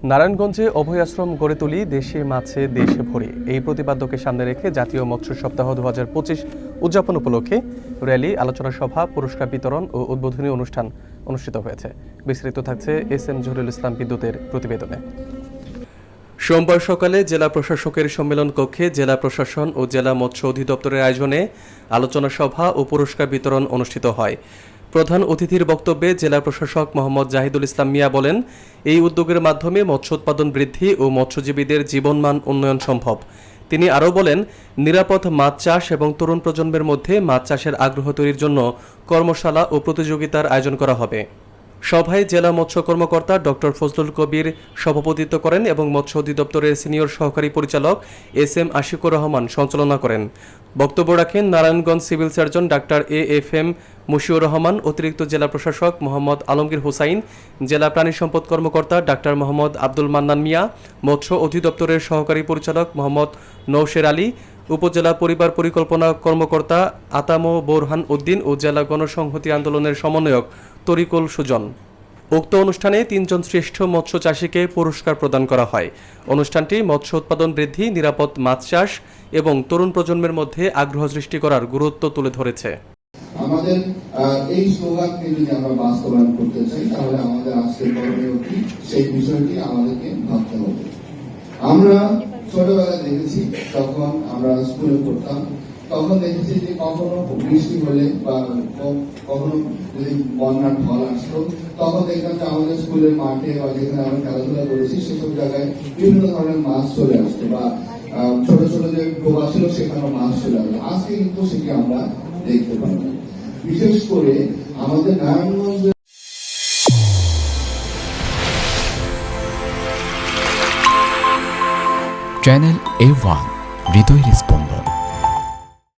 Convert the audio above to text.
নারায়ণগঞ্জে অভয় আশ্রম গড়ে তুলি দেশে মাছে দেশে ভরি এই প্রতিপাদ্যকে সামনে রেখে জাতীয় মৎস্য সপ্তাহ 2025 উদযাপন উপলক্ষে র্যালি, আলোচনা সভা, পুরস্কার বিতরণ ও উদ্বোধনী অনুষ্ঠান অনুষ্ঠিত হয়েছে। বিস্তারিত থাকছে এস.এম. জহুরুল ইসলাম বিদ্যুতের প্রতিবেদনে। সোমবার সকালে জেলা প্রশাসকের সম্মেলন কক্ষে জেলা প্রশাসন ও জেলা মৎস্য অধিদপ্তরের আয়োজনে আলোচনা সভা ও পুরস্কার বিতরণ অনুষ্ঠিত হয়। প্রধান অতিথির বক্তব্যে জেলা প্রশাসক মোহাম্মদ জাহিদুল ইসলাম মিয়া বলেন, এই উদ্যোগের মাধ্যমে মৎস্য উৎপাদন বৃদ্ধি ও মৎস্যজীবীদের জীবনমান উন্নয়ন সম্ভব। তিনি আরও বলেন, নিরাপদ মাছ চাষ এবং তরুণ প্রজন্মের মধ্যে মাছ চাষের আগ্রহ তৈরির জন্য কর্মশালা ও প্রতিযোগিতার আয়োজন করা হবে। সভায় জেলা মৎস্য কর্মকর্তা ডক্টর ফজলুল কবির সভাপতিত্ব করেন এবং মৎস্য অধিদপ্তরের সিনিয়র সহকারী পরিচালক এস.এম. আশিকুর রহমান সঞ্চালনা করেন। বক্তব্য রাখেন নারায়ণগঞ্জ সিভিল সার্জন ডাক্তার এ.এফ.এম. মুশিউর রহমান, অতিরিক্ত জেলা প্রশাসক মোহাম্মদ আলমগীর হুসাইন, জেলা প্রাণী সম্পদ কর্মকর্তা ডাক্তার মোহাম্মদ আব্দুল মান্নান মিয়া, মৎস্য অধিদপ্তরের সহকারী পরিচালক মোহাম্মদ নৌশের আলী, উপজেলা পরিবার পরিকল্পনা কর্মকর্তা আতামো বোরহান উদ্দিন ও জেলা গণসংহতি আন্দোলনের সমন্বয়ক তরিকুল সুজন। উক্ত অনুষ্ঠানে 3 জন শ্রেষ্ঠ মৎস্য চাষীকে পুরস্কার প্রদান করা হয়। অনুষ্ঠানটি মৎস্য উৎপাদন বৃদ্ধি, নিরাপদ মাছ চাষ এবং তরুণ প্রজন্মের মধ্যে আগ্রহ সৃষ্টি করার গুরুত্ব তুলে ধরেছে। আমাদের এই স্লোগানকে যদি আমরা বাস্তবায়ন করতে চাই তাহলে আমাদের আজকের করণীয় কি সেই বিষয়টি আমাদেরকে ভাবতে হবে। আমরা ছোটবেলায় দেখেছি, তখন আমরা স্কুলে পড়তাম, তখন দেখেছি যে কখনো বৃষ্টি হলে বা কখনো যদি বন্যার ঢল আসতো, তখন দেখতাম যে আমাদের স্কুলের মাঠে বা যেখানে আমরা খেলাধুলা করেছি সেসব জায়গায় বিভিন্ন ধরনের মাছ চলে আসতো বা ছোট ছোট যে ডোবা ছিল সেখানে মাছ চলে আসতো। আজকে কিন্তু সেটি আমরা দেখতে পাই। বিশেষ করে আমাদের নারায়ণগঞ্জে চ্যানেল A1 হৃদয়ের স্পন্দন।